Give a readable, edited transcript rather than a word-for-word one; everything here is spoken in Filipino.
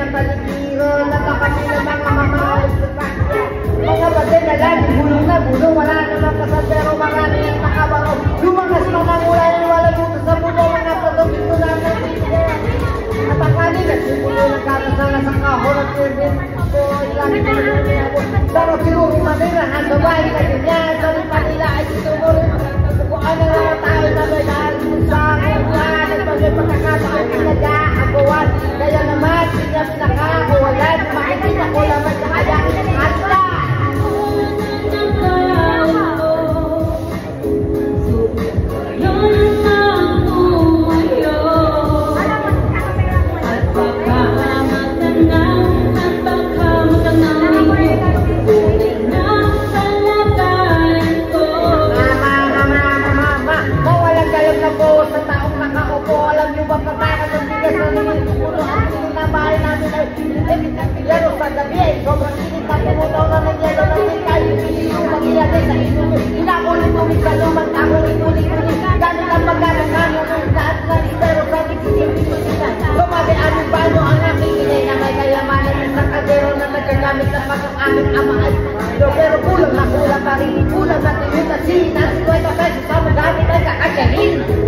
ng paligiro, kami ng mga mahal. Mga bate na lang, bulong na bulong, wala naman kasal, pero marami ang makabaro. Lumangas pa ng ulan, wala dito sa mundo, mga patong ito na natin. At ang kanin, nagsimulo ng kakasala sa kahon at pirbin. Ako, ilang ito. Pero siguro matirahan, babae na ganyan, sa lipa nila ay sumuro. Kung ano na tayo na may dahil sa akin, nagpagay pagkakataon na nag-aagawan. Kaya naman, siya pinakakuwalan, makikita ko naman sa kaya hasta. Pero sa gabi ay sobrang init na pumutaw na nagyelo na may kayo piliyo mag-iatay sa isumo. Inakulit-ulit ka lumang takulit-ulit-ulit gamit ang pagkakakano ng lahat na pero sa tigisip-tigisip Sumali aming bano ang aking inay na may kayamanan at sa kadero na nagagamit ng pag-aming ama ay pero kulang na kulang pa rin kulang na tinit at sinan 50 pesos sa magamit ay kakasyahin.